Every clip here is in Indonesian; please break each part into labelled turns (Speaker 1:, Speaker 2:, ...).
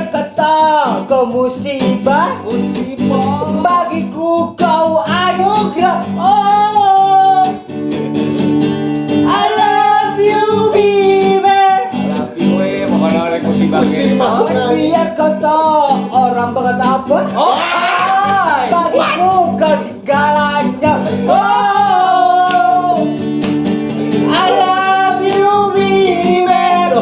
Speaker 1: biar kata kau musibah bagiku kau anugerah. Oh, I love you baby.
Speaker 2: Pokoknya oleh musibah
Speaker 1: Biar kata orang berkata apa, bagiku kau segalanya. Oh, I love you baby.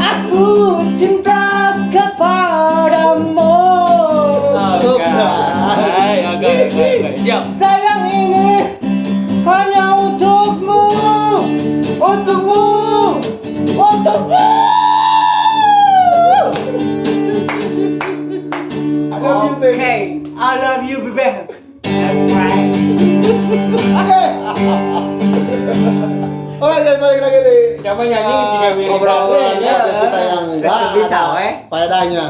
Speaker 1: Aku cinta kepadamu.
Speaker 2: Siap.
Speaker 1: Sayang ini hanya untukmu, untukmu, untukmu. I love you, baby.
Speaker 3: Okay, I love you, baby. That's right.
Speaker 4: Oke, jadi balik lagi nih.
Speaker 2: Siapa nyanyi? Si Dewi
Speaker 4: Ngobrol-ngobrol
Speaker 2: Rita.
Speaker 4: podcast kita yang
Speaker 3: Terus
Speaker 4: nggak
Speaker 3: bisa,
Speaker 4: ada
Speaker 3: weh.
Speaker 4: faedahnya.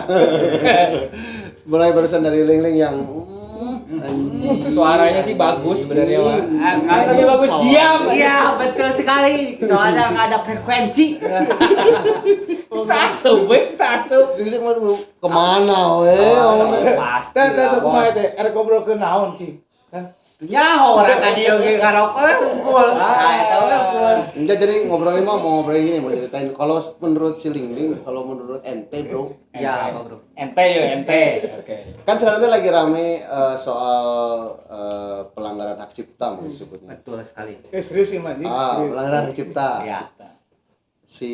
Speaker 4: Mulai barusan dari Ling-Ling yang
Speaker 2: Suaranya sih bagus sebenarnya, Wak.
Speaker 3: Nggak
Speaker 2: Lebih bagus diam.
Speaker 3: Iya, betul sekali. Soalnya nggak ada frekuensi.
Speaker 2: Stasup,
Speaker 4: sedikit mau kemana, weh?
Speaker 3: Pasti.
Speaker 1: Teh kumaha
Speaker 3: Bos.
Speaker 1: teh? Erek ngobrol ke naon, Cing?
Speaker 3: Nyaho orang tadi oke karaoke unggul. Eta we unggul.
Speaker 4: Enggak, jadi ngobrolin mau ngobrolin gini, mau ceritain kalau menurut si Ling-Ling, kalau menurut ente, bro.
Speaker 3: Iya, apa, Bro?
Speaker 2: Ente ya, ente. Oke.
Speaker 4: Kan sekarang tuh lagi rame soal pelanggaran hak cipta mungkin disebutnya.
Speaker 3: Betul sekali.
Speaker 1: Serius sih, Mas.
Speaker 4: Pelanggaran hak cipta.
Speaker 3: Iya.
Speaker 4: Si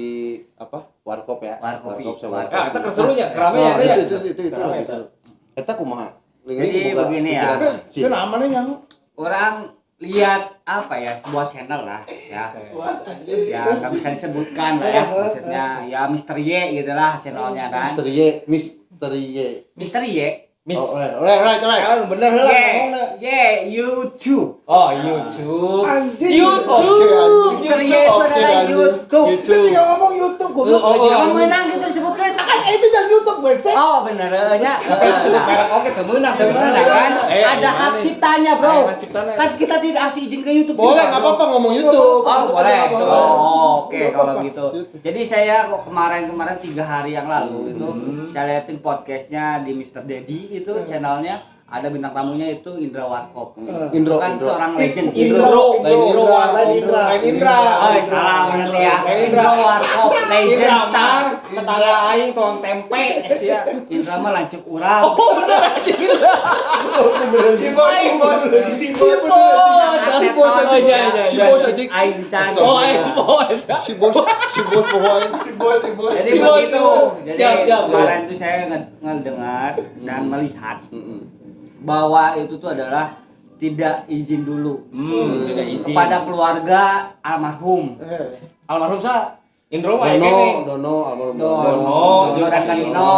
Speaker 4: apa? Warkop ya.
Speaker 3: Warkopi.
Speaker 4: Sama Warkop.
Speaker 2: Ah, kita keserunya, keramaian
Speaker 4: Oh,
Speaker 2: ya.
Speaker 4: itu.
Speaker 2: Keramaian, itu.
Speaker 4: Eta kumaha?
Speaker 3: Jadi begini ya.
Speaker 1: Itu namanya yang
Speaker 3: Orang lihat apa ya, sebuah channel lah ya. Ya nggak bisa disebutkan lah ya, maksudnya ya Misteri Y gitu lah channelnya kan.
Speaker 4: Misteri Y.
Speaker 3: Misteri Y.
Speaker 4: Right.
Speaker 2: Kan bener lah ngomongna.
Speaker 3: YouTube.
Speaker 2: Oh, YouTube.
Speaker 1: Anjing.
Speaker 2: YouTube.
Speaker 3: Misteri Y itu adalah YouTube.
Speaker 1: Itu tinggal ngomong YouTube goblok.
Speaker 3: Kamu menang gitu disebutkan.
Speaker 1: Kan itu jangan YouTube website.
Speaker 3: Oh bener nya.
Speaker 2: Sebut merek oke teu meunang
Speaker 3: Sebenarnya kan ada
Speaker 2: gimana
Speaker 3: hak
Speaker 2: nih?
Speaker 3: ciptanya, Bro.
Speaker 2: Hak ciptanya.
Speaker 3: Kan kita tidak kasih izin ke YouTube.
Speaker 4: Boleh,
Speaker 3: juga,
Speaker 4: nggak
Speaker 3: Bro.
Speaker 4: apa-apa ngomong YouTube.
Speaker 3: Oh
Speaker 4: Itu
Speaker 3: boleh.
Speaker 4: kan nggak apa-apa.
Speaker 3: Oh, oke kalau gitu. Jadi saya kok kemarin 3 hari yang lalu itu saya liatin podcastnya di Mr. Dedi itu channelnya ada bintang tamunya itu Indra Warkop.
Speaker 4: Indro.
Speaker 3: Kan seorang legend
Speaker 2: Indro.
Speaker 1: Lain Indra.
Speaker 3: Oh salah berarti ya.
Speaker 2: Lain Indra.
Speaker 3: Indra Warkop legend
Speaker 2: Indra
Speaker 3: sang.
Speaker 2: mah tetangga aing tukang tempe sia.
Speaker 3: Indra mah lanjut urang.
Speaker 2: Oh bener aja Indra.
Speaker 4: Si bos aja. Si bos aja.
Speaker 3: Aing bisa.
Speaker 2: Oh aing mau.
Speaker 4: Si bos pokoknya.
Speaker 3: Jadi
Speaker 2: Si bos
Speaker 3: begitu.
Speaker 2: itu.
Speaker 3: Jadi
Speaker 2: Siap.
Speaker 3: kemarin tuh saya ngedengar dan melihat bahwa itu tuh adalah tidak izin dulu
Speaker 2: Tidak izin.
Speaker 3: kepada keluarga almarhum.
Speaker 2: Almarhum sa Indro mah kene.
Speaker 4: Dono, almarhum
Speaker 2: Dono.
Speaker 3: Dono dan Kasino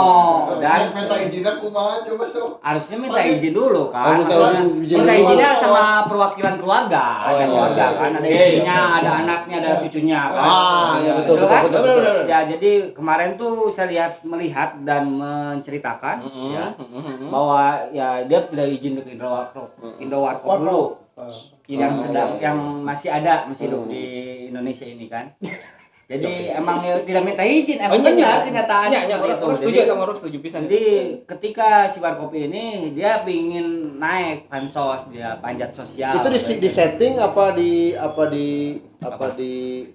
Speaker 3: dan
Speaker 5: minta izin aku mah coba so.
Speaker 3: harusnya minta izin dulu kan.
Speaker 4: minta izin
Speaker 3: Minta
Speaker 4: dulu.
Speaker 3: izinnya sama perwakilan keluarga. Ada
Speaker 2: iya.
Speaker 3: keluarga kan, ada
Speaker 2: Iya,
Speaker 3: istrinya,
Speaker 2: iya.
Speaker 3: ada anaknya, ada cucunya kan.
Speaker 4: Ya betul.
Speaker 2: Betul.
Speaker 3: Ya jadi kemarin tuh saya melihat dan menceritakan ya bahwa ya dia tidak izin ke Indo Warkop dulu yang masih hidup di Indonesia ini kan. Jadi emang ya tidak minta izin, emang benar kenyataannya seperti itu.
Speaker 2: Setuju pisan.
Speaker 3: Jadi ketika si Warkop ini dia pingin naik pansos, dia panjat sosial.
Speaker 4: Itu di setting apa di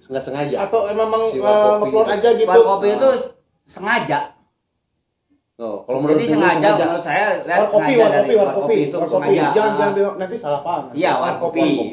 Speaker 4: nggak sengaja?
Speaker 1: Atau emang
Speaker 4: Si Warkopi
Speaker 1: nge-upload aja gitu.
Speaker 3: Warkop itu sengaja.
Speaker 4: Oh, kalau menurut
Speaker 3: Jadi
Speaker 4: Ling
Speaker 3: sengaja menurut saya lihat
Speaker 1: Warkopi
Speaker 3: sengaja dari
Speaker 1: Warkopi.
Speaker 3: itu
Speaker 1: Warkopi.
Speaker 3: sengaja.
Speaker 1: Jangan bilang nanti salah paham.
Speaker 3: Iya,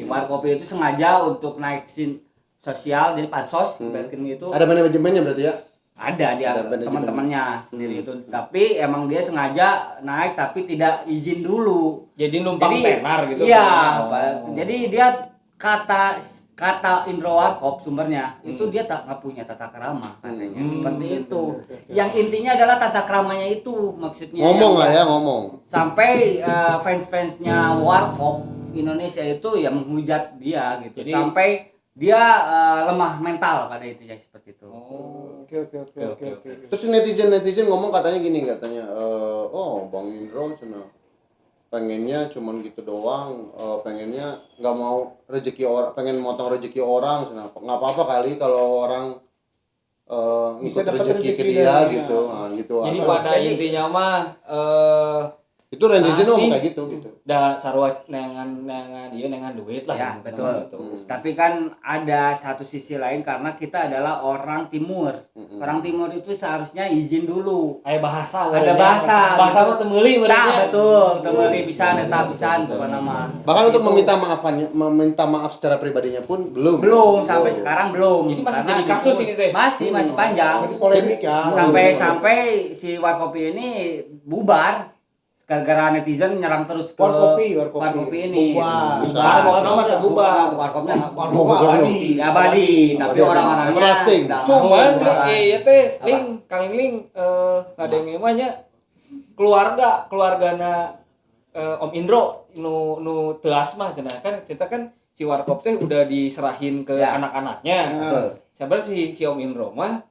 Speaker 3: Warkopi itu sengaja untuk naikin sosial jadi pansos berarti itu
Speaker 4: Ada manajemennya berarti ya?
Speaker 3: ada dia
Speaker 4: Ada manajemen.
Speaker 3: teman-temannya sendiri itu. Tapi emang dia sengaja naik tapi tidak izin dulu.
Speaker 2: Jadi numpang tenar gitu.
Speaker 3: Iya,
Speaker 2: Oh.
Speaker 3: Pak. Jadi dia kata Indro Warkop sumbernya itu dia nggak punya tata krama katanya seperti itu. Yang intinya adalah tata kramanya itu maksudnya.
Speaker 4: Ngomong.
Speaker 3: Sampai fans-fansnya Warkop Indonesia itu yang menghujat dia gitu.
Speaker 2: Jadi-
Speaker 3: Sampai dia lemah mental pada itu ya seperti itu.
Speaker 1: Oke.
Speaker 4: Terus netizen ngomong katanya oh Bang Indro cina pengennya cuman gitu doang, pengennya nggak mau rezeki orang, pengen motong rezeki orang, nggak apa-apa kali kalau orang
Speaker 1: Bisa
Speaker 4: ngikut
Speaker 1: dapat
Speaker 4: rezeki ke
Speaker 1: rezeki
Speaker 4: dia
Speaker 1: dari
Speaker 4: gitu. Nah, gitu.
Speaker 2: Jadi
Speaker 4: apa.
Speaker 2: pada intinya mah
Speaker 4: Itu netizen
Speaker 2: Asih.
Speaker 4: ngomong kayak gitu.
Speaker 2: da sarua nengan duit lah
Speaker 3: Ya,
Speaker 2: intinya
Speaker 3: betul.
Speaker 2: mah gitu.
Speaker 3: Tapi kan ada satu sisi lain karena kita adalah orang timur. Orang timur itu seharusnya izin dulu.
Speaker 2: Aya bahasa
Speaker 3: Ada bahasa.
Speaker 2: bahasa mah teu meuli
Speaker 3: Nah,
Speaker 2: benernya.
Speaker 3: betul. Temeuli pisan eta pisan pokona mah.
Speaker 4: Bahkan untuk
Speaker 3: Seperti
Speaker 4: meminta maaf secara pribadinya pun belum.
Speaker 3: belum sampai sekarang belum.
Speaker 2: Ini masih
Speaker 3: Karena
Speaker 2: jadi kasus
Speaker 3: itu
Speaker 2: ini teh.
Speaker 3: masih panjang.
Speaker 1: Jadi polemik ya.
Speaker 3: Sampai si Warkopi ini bubar gara-gara netizen nyerang terus ke Warkopi ini.
Speaker 1: Bubar.
Speaker 2: Warkopnya mah bubar.
Speaker 3: Warkopnya
Speaker 1: Warkop abadi.
Speaker 3: abadi, tapi orang-orangnya
Speaker 4: everlasting.
Speaker 2: Cuman
Speaker 3: bubar.
Speaker 2: ya teh Kang Ling ngadenge mah nya keluargana Om Indro nu teu asmah cenah kan kita kan si Warkop teh udah diserahin ke
Speaker 3: Ya.
Speaker 2: anak-anaknya.
Speaker 3: Betul.
Speaker 2: Sebenarnya si Om Indro mah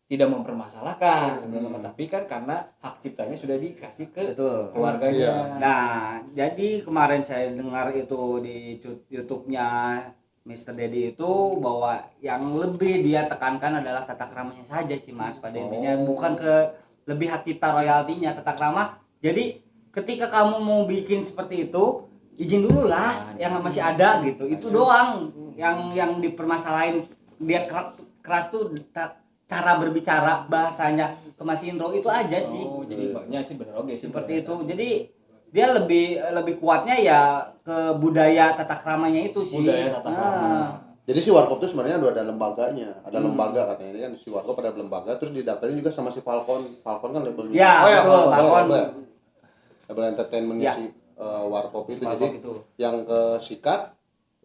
Speaker 2: tidak mempermasalahkan sebenarnya, tapi kan karena hak ciptanya sudah dikasih ke
Speaker 3: Betul.
Speaker 2: keluarganya.
Speaker 4: Iya.
Speaker 3: Nah, jadi kemarin saya dengar itu di YouTube-nya Mr. Dedi itu bahwa yang lebih dia tekankan adalah tata keramanya saja sih Mas pada intinya, bukan ke lebih hak cipta royaltinya, tata krama. Jadi ketika kamu mau bikin seperti itu izin dulu lah yang masih ada gitu. Itu doang yang dipermasalahin. Dia keras tuh cara berbicara bahasanya ke Mas Indro itu aja sih.
Speaker 2: Oh, jadi banyak sih bener oke
Speaker 3: Seperti itu. Jadi dia lebih kuatnya ya ke budaya tata keramanya itu sih.
Speaker 2: Budaya tata krama.
Speaker 4: Jadi si Warkop tuh sebenarnya ada lembaganya, ada lembaga katanya. Dia kan si Warkop ada lembaga, terus didaftarin juga sama si Falcon. Falcon kan labelnya.
Speaker 3: Ya,
Speaker 2: Oh, ya,
Speaker 3: betul,
Speaker 2: Falcon.
Speaker 3: Falcon.
Speaker 4: Label entertainmentnya
Speaker 3: Ya.
Speaker 4: si Warkop itu.
Speaker 3: Warkop
Speaker 4: Jadi
Speaker 3: itu.
Speaker 4: yang ke Sikat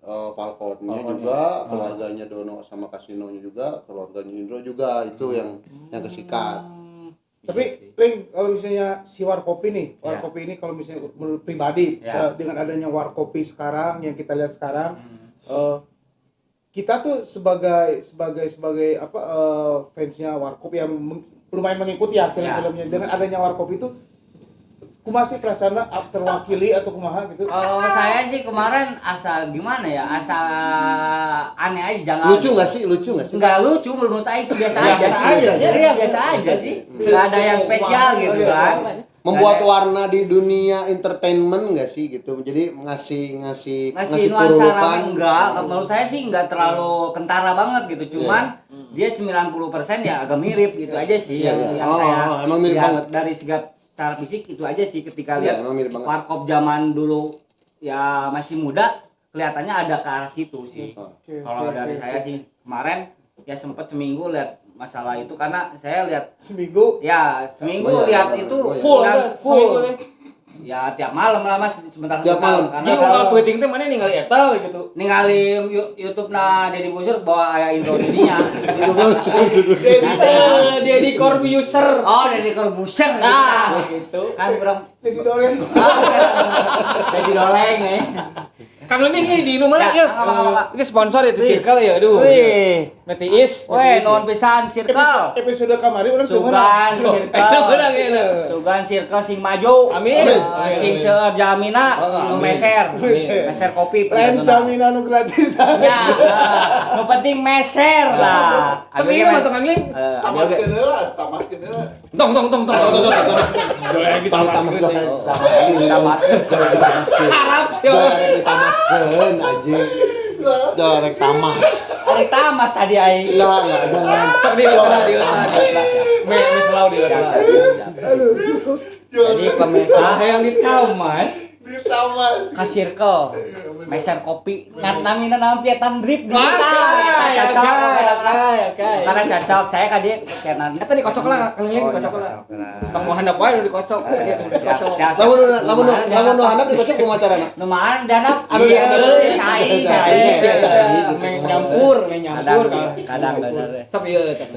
Speaker 4: Falconnya juga, keluarganya Dono sama Kasinonya juga, keluarganya Indro juga itu yang kesikat.
Speaker 1: Tapi Ling, kalau misalnya si Warkopi nih, Warkopi ini kalau misalnya menurut pribadi dengan adanya Warkopi sekarang yang kita lihat sekarang, kita tuh sebagai apa fansnya Warkop yang lumayan mengikuti ya film-filmnya, dengan adanya Warkop itu kumaha sih perasaannya terwakili atau kumaha gitu?
Speaker 3: Kalau saya sih kemarin asa gimana ya? Asa aneh aja jangan.
Speaker 4: Lucu nggak sih?
Speaker 3: Enggak lucu menurut aja sih biasa aja.
Speaker 2: Biasa
Speaker 3: sih.
Speaker 2: aja,
Speaker 3: Iya, biasa aja sih. Enggak ada yang spesial gitu kan.
Speaker 4: Membuat
Speaker 3: Nggak ada-
Speaker 4: warna di dunia entertainment nggak sih gitu? Jadi ngasih
Speaker 3: ngasih nuansa rame enggak, menurut saya sih enggak terlalu kentara banget gitu, cuman dia 90% ya agak mirip gitu aja sih yang saya
Speaker 4: emang mirip
Speaker 3: lihat
Speaker 4: banget.
Speaker 3: dari secara fisik itu aja sih ketika
Speaker 4: Iya,
Speaker 3: lihat
Speaker 4: emang mirip banget.
Speaker 3: Warkop zaman dulu ya masih muda kelihatannya ada ke arah situ sih. Kalau dari saya sih kemarin ya sempat seminggu lihat masalah itu karena saya lihat
Speaker 1: Seminggu
Speaker 3: seminggu
Speaker 4: Oh, iya,
Speaker 3: lihat
Speaker 4: iya,
Speaker 3: itu
Speaker 4: oh, iya.
Speaker 2: Full
Speaker 3: dan
Speaker 2: ada seminggu teh.
Speaker 3: ya tiap malam lah Mas sebentar
Speaker 4: Tiap malam.
Speaker 3: karena
Speaker 2: Jadi unggal peuting teh mana ningali eta we gitu.
Speaker 3: ningali YouTube na Deddy Busur bawa aya intro didinya.
Speaker 2: Dia di Corbusier.
Speaker 3: Oh, Deddy Corbusier.
Speaker 2: Nah, gitu.
Speaker 3: Kan kurang
Speaker 1: jadi doleng.
Speaker 3: Deddy Doleng
Speaker 2: Kang Leming ini di mana ya?
Speaker 3: Apa?
Speaker 2: Itu sponsor itu Circle ya, aduh.
Speaker 3: Wih.
Speaker 2: Metiis.
Speaker 3: Weh, non pisan Circle.
Speaker 1: Episode kamari orang teu
Speaker 3: Sugan
Speaker 2: Enak bener
Speaker 3: Circle.
Speaker 2: kayaknya.
Speaker 3: Sugan Circle sing maju.
Speaker 2: Amin.
Speaker 3: Sing seueur jamina nu
Speaker 2: Amin.
Speaker 3: meser.
Speaker 1: Meser.
Speaker 3: Meser kopi.
Speaker 1: lain jaminan nu gratisan.
Speaker 3: Ya, nu penting meser lah.
Speaker 2: Tapi ini mah Kang Ling.
Speaker 5: Tamaskeun heula.
Speaker 2: Tong. Boleh lagi tamaskeun teh. Sarap sih.
Speaker 4: Ditamaskeun anjing. Jangan rek tamas.
Speaker 3: Ari tamas tadi ai.
Speaker 4: Lah, jangan.
Speaker 2: Sok di Me selau di
Speaker 3: Jadi pemirsa
Speaker 2: yang ditamas.
Speaker 5: Di tamas.
Speaker 3: ka circle meser kopi namina nampi eta drip gitu
Speaker 2: Oke.
Speaker 3: karena cocok saya ka dieu kenan
Speaker 2: Eta dikocok lah, Kang Ling dikocok lah. Tong mau handap wae dikocok, tadi dikocok.
Speaker 4: Lamun nu handap dikocok kumaha carana?
Speaker 3: lumayan dana
Speaker 4: Anu di handap.
Speaker 2: Nyampur
Speaker 3: kadang bener deh.
Speaker 2: Sok ieu tes.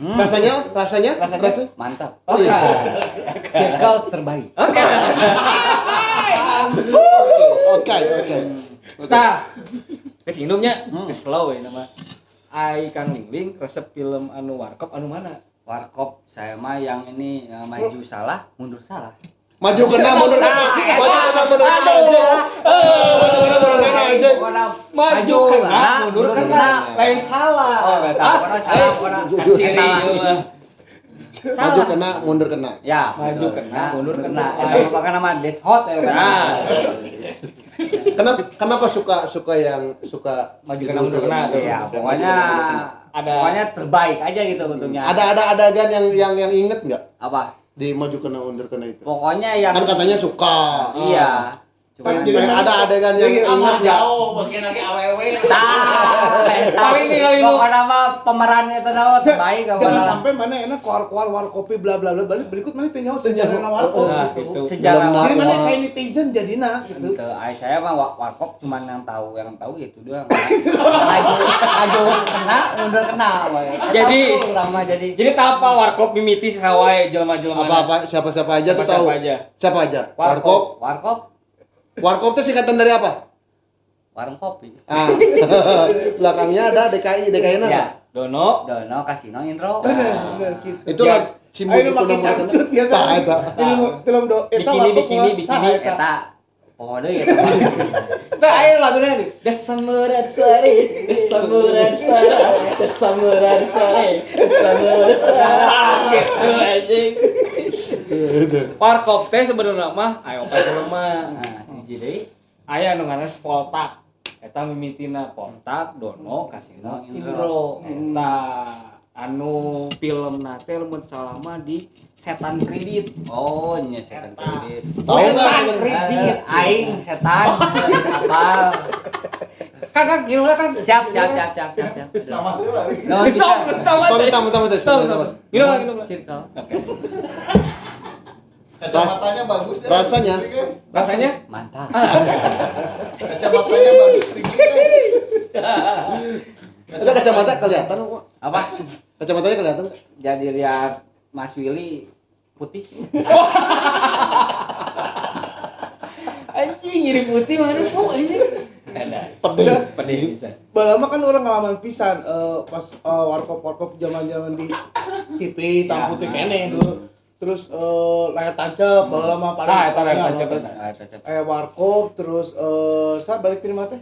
Speaker 4: Rasanya?
Speaker 3: Mantap
Speaker 2: Oke.
Speaker 3: circle terbaik
Speaker 4: Oke.
Speaker 2: Tah. Geus indungnya geus slow we nama. Ai Kang Ling resep film anu Warkop anu mana?
Speaker 3: Warkop saya mah yang ini maju salah mundur salah
Speaker 4: Maju kena mundur kena. Maju kena mundur kena aja. Maju kena mundur kena aja.
Speaker 2: Maju kena, mundur kena. Lain salah.
Speaker 3: Oh, enggak tahu. Karena salah karena
Speaker 2: Ciri ieu mah.
Speaker 4: Maju kena mundur kena.
Speaker 3: Ya,
Speaker 2: Maju
Speaker 3: betul.
Speaker 2: kena, mundur kena.
Speaker 3: Eta merupakan nama deshot ya kan.
Speaker 2: Nah,
Speaker 4: Kenapa suka yang suka
Speaker 2: Maju kena, mundur kena tuh.
Speaker 3: Iya, pokoknya pokoknya terbaik aja gitu untungnya.
Speaker 4: Ada adegan yang inget nggak
Speaker 3: Apa?
Speaker 4: di maju kena mundur kena itu?
Speaker 3: Pokoknya yang
Speaker 4: Kan katanya suka.
Speaker 3: iya. Cuman
Speaker 1: Jadi
Speaker 4: Ada adegan yang inget nggak?
Speaker 2: jauh bagian lagi awewe.
Speaker 3: kali
Speaker 2: ini.
Speaker 3: Pokoknya nama pemerannya itu nama terbaik
Speaker 1: Jangan
Speaker 3: apa?
Speaker 1: sampai mana enak keluar warkopi bla bla bla berikut mana tanya sejarah warkop
Speaker 2: Nah,
Speaker 1: gitu.
Speaker 2: gitu.
Speaker 3: Sejarah
Speaker 4: Dalam
Speaker 1: Jadi mana
Speaker 3: warkop.
Speaker 1: kayak netizen jadinya gitu.
Speaker 3: Ente, saya mah warkop cuman yang tahu ya itu doang. Maju kena, mundur kena.
Speaker 2: Jadi-
Speaker 3: lama jadi
Speaker 2: Jadi tak apa warkop mimiti sawai jelema-jelema.
Speaker 4: Apa siapa aja tuh tahu.
Speaker 2: Siapa aja.
Speaker 4: Siapa aja?
Speaker 2: Warkop.
Speaker 3: warkop
Speaker 4: Warkop itu singkatan dari apa?
Speaker 3: warung kopi.
Speaker 4: Ah. Belakangnya ada DKI nya.
Speaker 3: Ya,
Speaker 2: Dono.
Speaker 3: Dono Kasino Indro.
Speaker 1: Bener gitu.
Speaker 4: Itu
Speaker 2: Ya.
Speaker 4: lagi simbol
Speaker 1: Ayo makin cangcut biasa.
Speaker 4: Tah eta.
Speaker 1: Ini film do eta
Speaker 2: Bikini.
Speaker 3: Eta oh deui eta.
Speaker 2: Kita ayo lagunya nih. Desamuran sore, desamuran sore, desamuran sore, desamuran sore. Gitu anjing. Warkop teh sebenarnya mah ayo pakai mah.
Speaker 3: Nah, hiji deui.
Speaker 2: Aya nu ngaranna Spoltak. Eta mimitina Poltak, Dono, Kasino, Indro. Eta anu filmna teh lamun salama di Setan Kredit.
Speaker 3: Oh, nya setan kredit.
Speaker 4: Tahu nggak
Speaker 2: Setan
Speaker 4: setan
Speaker 2: Kredit.
Speaker 3: Aing setan. Apal.
Speaker 2: Kang, gini lah Kang.
Speaker 3: Siap.
Speaker 5: Nama sih lah.
Speaker 3: No, bisa.
Speaker 4: Tahu.
Speaker 2: Gini lah.
Speaker 3: Circle.
Speaker 2: Oke.
Speaker 5: Kacamatanya bagus ya.
Speaker 4: Rasanya?
Speaker 2: Rasanya?
Speaker 3: Mantap.
Speaker 5: Kacamatanya bagus tinggi kan.
Speaker 4: Itu kacamata kelihatan kok.
Speaker 3: Apa?
Speaker 4: Kacamatanya kelihatan nggak?
Speaker 3: Jadi lihat Mas Willy putih.
Speaker 2: Anjing nyiri putih mana po anjing. Ada. Pedih bisa.
Speaker 1: Lama kan orang ngalaman pisan pas warkop zaman-zaman di TV
Speaker 3: Ya,
Speaker 1: putih kene dulu. Terus layar tancap lama paling.
Speaker 2: Ah, eta layar tancap,
Speaker 1: Kayak warkop terus saya balik terima teh.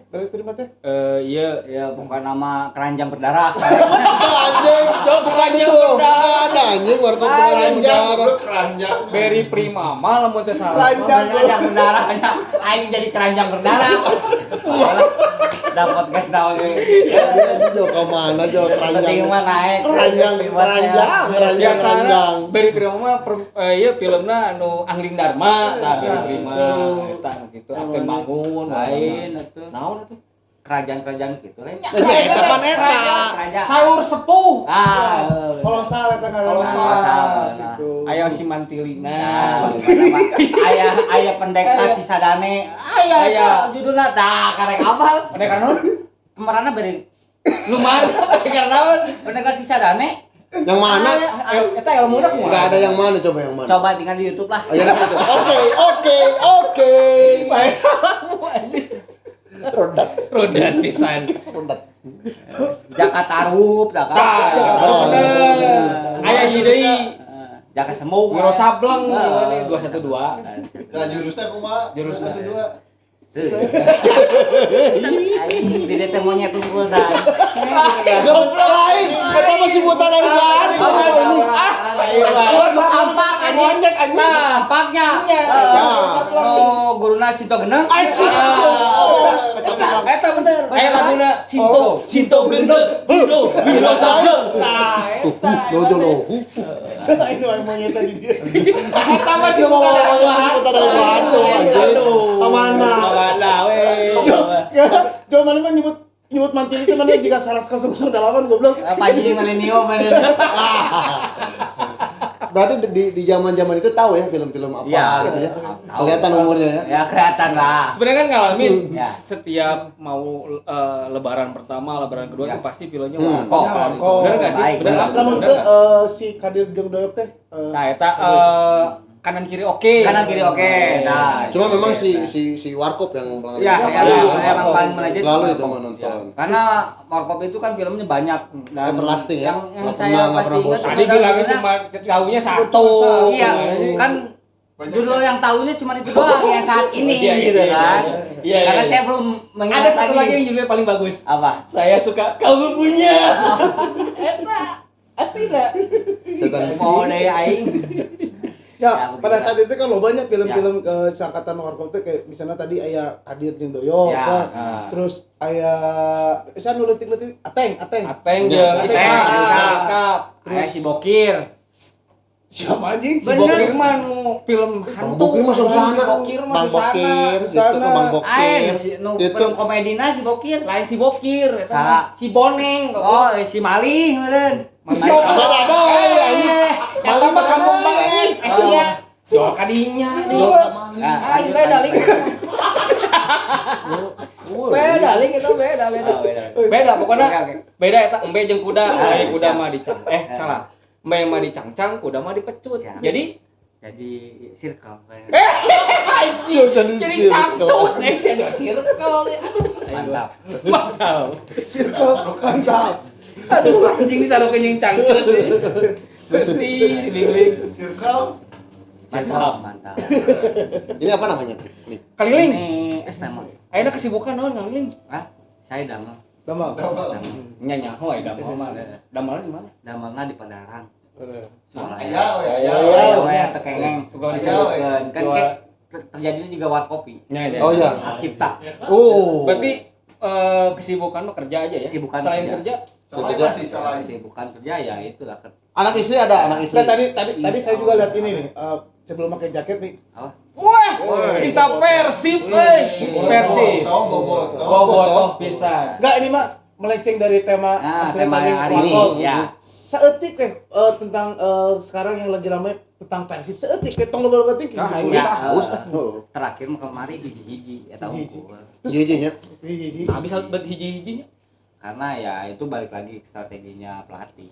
Speaker 2: Iya.
Speaker 3: Ya, bukan nama keranjang berdarah.
Speaker 4: Anjing.
Speaker 2: Keranjang
Speaker 4: Tuh,
Speaker 2: berdarah.
Speaker 4: nggak ada anjing warkop
Speaker 5: Keranjang,
Speaker 4: berdarah.
Speaker 5: keranjang.
Speaker 2: Beri Prima mah lamun teh salah.
Speaker 3: Keranjang berdarah. Aing jadi keranjang berdarah. Dapat gas daun ge.
Speaker 4: Dia jauh ke mana jauh
Speaker 3: Penting
Speaker 4: keranjang.
Speaker 3: mah naik.
Speaker 2: Biasana Beri Prima mah ieu filmna anu Angling Dharma tah Beri Prima eta anu kitu Akten Bangun
Speaker 3: Lain atuh.
Speaker 2: naon atuh
Speaker 3: Kerajaan-kerajaan gitu lain.
Speaker 4: Eta pan eta.
Speaker 3: Kerajaan.
Speaker 2: Saur sepuh
Speaker 3: Ah,
Speaker 1: Kolosal eta ngaranna.
Speaker 3: Kolosal.
Speaker 1: Gitu.
Speaker 2: aya si Mantilina
Speaker 3: Nah, ayah pendekar Cisadane. Ayah judulna tah karek apal.
Speaker 2: pendekar naon
Speaker 3: Pemeranna beri
Speaker 2: lumayan pendekar naon
Speaker 3: pendekar Cisadane.
Speaker 4: Yang mana?
Speaker 2: eta ilmu dah
Speaker 4: Enggak ada yang mana coba yang mana?
Speaker 3: Coba tinggal di YouTube lah.
Speaker 4: Oh, ya, Oke.
Speaker 2: rodat pisan
Speaker 4: Rodat.
Speaker 3: Jaka Tarup, Jaka.
Speaker 2: bener aya ieu deui
Speaker 3: Jaka Semuk.
Speaker 2: Wiro Sableng gimana 212
Speaker 5: Nah jurusnya kumaha?
Speaker 2: Jurusnya.
Speaker 5: 1 2.
Speaker 3: Aing di teh monyet unggul dah.
Speaker 4: Goblok lain. Eta masih buta dari batu.
Speaker 3: Tampak
Speaker 4: Monyet anjing.
Speaker 3: tampaknya. Oh, guruna Sinto Geneng.
Speaker 4: Asik.
Speaker 2: eta bener aya laguna Cinto Gendut Wiro Sableng nah eta
Speaker 4: Lo.
Speaker 1: Saya ini yang monyet tadi dia.
Speaker 2: eta masih
Speaker 4: Buta dari batu anjing. Amana.
Speaker 2: we
Speaker 1: Coba mana kan nyebut mantil itu mana jika 108 goblok.
Speaker 3: Panji milenium bener.
Speaker 4: Berarti di zaman-zaman itu tahu ya film-film apa
Speaker 3: Iya.
Speaker 4: gitu ya.
Speaker 3: Tahu.
Speaker 4: Kelihatan umurnya ya.
Speaker 3: Ya kelihatan lah.
Speaker 2: sebenarnya kan ngalamin
Speaker 3: Ya.
Speaker 2: setiap mau lebaran pertama lebaran kedua
Speaker 3: Ya.
Speaker 2: itu pasti filmnya
Speaker 4: Hmm.
Speaker 2: warkop
Speaker 1: Ya,
Speaker 2: kan
Speaker 1: warkop.
Speaker 2: bener nggak sih
Speaker 3: Baik,
Speaker 2: bener nggak
Speaker 1: Namun
Speaker 2: bener
Speaker 1: teh
Speaker 2: nggak?
Speaker 1: si Kadir jeung Doyok teh
Speaker 2: Nah, eta kanan kiri oke.
Speaker 3: Kanan kiri oke. Nah,
Speaker 4: Cuma memang si Warkop yang paling
Speaker 3: ya, emang paling melejit.
Speaker 4: selalu itu
Speaker 3: Warkop.
Speaker 4: menonton.
Speaker 3: Karena Warkop itu kan filmnya banyak dan
Speaker 4: Everlasting ya?
Speaker 3: Yang
Speaker 4: Nggak
Speaker 3: saya
Speaker 4: pernah
Speaker 3: pasti ingat
Speaker 4: bosan.
Speaker 2: Tadi bilangnya cuma jauhnya satu.
Speaker 3: Iya,
Speaker 2: Gimana sih?
Speaker 3: kan Dulu yang tahunya cuma itu doang yang saat ini
Speaker 2: Iya,
Speaker 3: gitu
Speaker 2: iya,
Speaker 3: kan.
Speaker 2: iya, iya,
Speaker 3: Karena
Speaker 2: iya.
Speaker 3: saya belum mengingat
Speaker 2: Ada satu lagi yang judulnya paling bagus.
Speaker 3: apa?
Speaker 2: Saya suka kamu punya. Eta aslinya.
Speaker 4: Setan
Speaker 3: Mau dari aing.
Speaker 1: Ya,
Speaker 3: Ya,
Speaker 1: pada
Speaker 3: begitu.
Speaker 1: saat itu kan lo banyak film-film seangkatan Warkop tuh kayak misalnya tadi aya Hadir jeung Doyo,
Speaker 3: Ya,
Speaker 1: apa,
Speaker 2: ah.
Speaker 1: terus aya saya nu leutik-leutik Ateng.
Speaker 2: Ateng
Speaker 4: Ya,
Speaker 2: jeung
Speaker 4: Ateng.
Speaker 2: Iskap.
Speaker 3: Kayak si Bokir.
Speaker 1: Siapa anjing?
Speaker 2: Si Bokir mah nu film hantu.
Speaker 4: Bokir mah susana.
Speaker 2: Si Bokir mah
Speaker 4: Bang
Speaker 2: susana.
Speaker 4: Bokir, gitu
Speaker 1: Susana.
Speaker 4: ke Bang Bokir.
Speaker 3: Aing si nu
Speaker 4: Itu
Speaker 3: film komedina si Bokir.
Speaker 2: Lain si Bokir, eta
Speaker 3: Sa.
Speaker 2: si Boneng.
Speaker 3: Oh, si Malih meureun.
Speaker 2: Sabar
Speaker 4: ada, anjing.
Speaker 2: Eta mah kampung banget. Asia. Jual kadinya nih. Ah, beda link. Beda link itu beda.
Speaker 3: Oh, beda.
Speaker 2: Beda pokoknya.
Speaker 3: Oke.
Speaker 2: Beda eta embe jeung kuda. Ai kuda
Speaker 3: siap.
Speaker 2: mah dicang. Salah. Embe mah dicangcang, kuda mah dipecut.
Speaker 3: Siap.
Speaker 2: Jadi
Speaker 3: circle kayak.
Speaker 2: anjing.
Speaker 4: Jadi
Speaker 2: Jadi
Speaker 4: circle.
Speaker 2: cangcut. Sia circle. Aduh.
Speaker 3: Mantap.
Speaker 2: Mantap.
Speaker 1: Circle mantap.
Speaker 2: Aduh anjing disarukeun jeung cangcut. Besi si Lingling.
Speaker 5: Circle.
Speaker 2: Mantap.
Speaker 3: Mantap.
Speaker 4: Ini apa namanya? Nih.
Speaker 2: Kaliling.
Speaker 3: Ini es lemon.
Speaker 2: Ayeuna kesibukan naon Kaliling?
Speaker 3: Hah? Saya damal.
Speaker 1: Damang.
Speaker 2: Nya nyaho aya damal mah. Damal di mana?
Speaker 3: Damalna di Padalarang. Soalnya.
Speaker 5: Aya we aya.
Speaker 3: Aya we tekengeng.
Speaker 2: Suka
Speaker 5: Aya,
Speaker 3: Disebutkeun. Kan
Speaker 2: Jual-
Speaker 3: kayak terjadinya juga warkopi.
Speaker 2: Nya
Speaker 4: Oh iya.
Speaker 3: Hak cipta.
Speaker 4: Oh.
Speaker 2: Berarti kesibukan mah kerja aja ya?
Speaker 3: Kesibukan
Speaker 2: Selain
Speaker 3: kerja.
Speaker 2: kerja?
Speaker 5: Salah masih salah.
Speaker 3: Bukan kerja ya itulah
Speaker 4: Anak istri ada, anak istri.
Speaker 1: Nah, tadi saya juga lihat ini nih, sebelum pakai jaket nih.
Speaker 3: apa?
Speaker 2: Wah, kita Persib, Persib.
Speaker 5: Tahu bobot.
Speaker 2: Bobotoh pisan.
Speaker 1: Enggak, ini mah melenceng dari tema maksudnya
Speaker 3: tema
Speaker 1: tadi
Speaker 3: yang hari ini,
Speaker 1: Warkop.
Speaker 3: ya.
Speaker 1: Seetik tentang sekarang yang lagi ramai tentang Persib, seetik tong lo berarti
Speaker 2: Nah,
Speaker 1: gitu.
Speaker 2: ini
Speaker 3: Ya,
Speaker 2: kita haus.
Speaker 4: Oh.
Speaker 3: terakhir mah kemari hiji-hiji ya tahu.
Speaker 1: Hiji-hiji.
Speaker 4: Jijinya.
Speaker 1: Hiji.
Speaker 2: Nah, bisa buat hiji-hijinya.
Speaker 3: Karena ya itu balik lagi ke strateginya pelatih.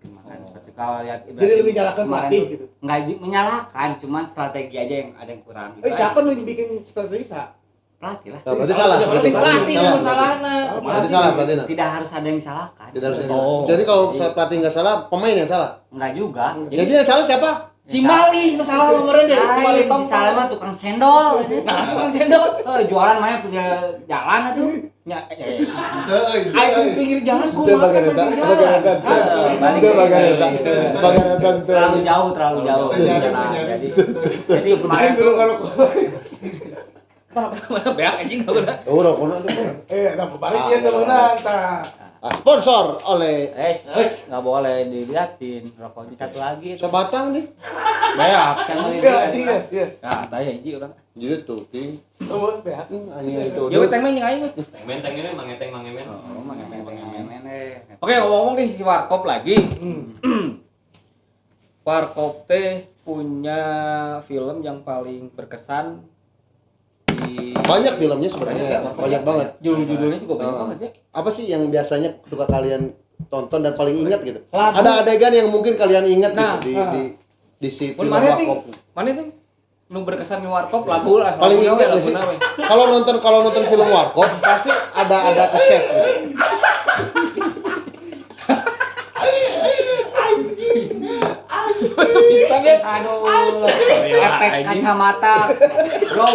Speaker 3: Makan seperti kalau lihat
Speaker 1: Jadi lebih nyalakan
Speaker 3: kemarin
Speaker 1: pelatih
Speaker 3: tuh
Speaker 1: gitu.
Speaker 3: Nggak menyalahkan, cuman strategi aja yang ada yang kurang. Gitu
Speaker 1: Siapa
Speaker 3: aja.
Speaker 1: nih bikin strategi sa?
Speaker 3: Pelatih lah.
Speaker 4: Nah, berarti salah.
Speaker 2: Berarti pelatih yang
Speaker 4: salah.
Speaker 2: masalahna.
Speaker 4: Berarti salah berarti. Nah.
Speaker 3: Tidak harus ada yang disalahkan.
Speaker 4: Tidak harus.
Speaker 2: Oh.
Speaker 4: Jadi kalau pelatih nggak salah, pemain yang salah.
Speaker 3: Enggak juga.
Speaker 4: Jadi yang salah siapa?
Speaker 2: Si Malih masalah meureun deh, si Malih
Speaker 3: si Saleh mah tukang cendol.
Speaker 2: Nah, tukang cendol.
Speaker 3: Jualan mah punya jalan atuh.
Speaker 2: Nya, ya.
Speaker 5: Euy.
Speaker 2: Ayo di pinggir jalan
Speaker 1: Itu
Speaker 2: kumaha
Speaker 1: bagian
Speaker 2: kan
Speaker 1: eta,
Speaker 2: pinggir
Speaker 1: bagian
Speaker 2: jalan.
Speaker 1: eta.
Speaker 3: balik
Speaker 1: Itu
Speaker 3: ke-
Speaker 1: bagian eta. Bagian eta.
Speaker 3: Terlalu jauh. Jadi kemarin
Speaker 1: Main dulu kalau
Speaker 2: Mana beak anjing udah.
Speaker 4: Oh, udah kono tuh.
Speaker 1: tapi balik dia temenan tah.
Speaker 4: Sponsor oleh
Speaker 3: nggak boleh diliatin rokok di satu lagi itu
Speaker 4: sebatang nih.
Speaker 2: Beak.
Speaker 3: jangan
Speaker 1: Enggak,
Speaker 3: diliatin
Speaker 1: iya.
Speaker 2: Nah, tanya hiji urang.
Speaker 4: Jadi tuh, ting.
Speaker 1: Oh, ya.
Speaker 4: Hanya itu.
Speaker 2: Ya teh mah jeung aing mah.
Speaker 6: Menteng ini mangeteng mangemen.
Speaker 2: Oh,
Speaker 3: Pengen
Speaker 2: Oke, ngomong-ngomong di Warkop lagi. Warkop teh punya film yang paling berkesan di
Speaker 4: Banyak filmnya sebenarnya ya. Banyak banget.
Speaker 2: judul-judulnya juga banyak
Speaker 4: Ah.
Speaker 2: banget ya.
Speaker 4: Apa sih yang biasanya suka kalian tonton dan paling ingat gitu?
Speaker 1: Lagu.
Speaker 4: Ada adegan yang mungkin kalian ingat
Speaker 2: Nah,
Speaker 4: gitu di si film
Speaker 2: Mana ting?
Speaker 4: Warkop.
Speaker 2: Mana ting? Nu berkesan di Warkop lagu lah.
Speaker 4: Paling
Speaker 2: Lagu
Speaker 4: ingat
Speaker 2: nawe,
Speaker 4: gak sih?
Speaker 2: lagu nawe.
Speaker 4: Kalau nonton film Warkop pasti ada ke save gitu.
Speaker 2: Itu bisa ya.
Speaker 3: aduh
Speaker 2: lah,
Speaker 3: efek
Speaker 2: anjing.
Speaker 3: kacamata bro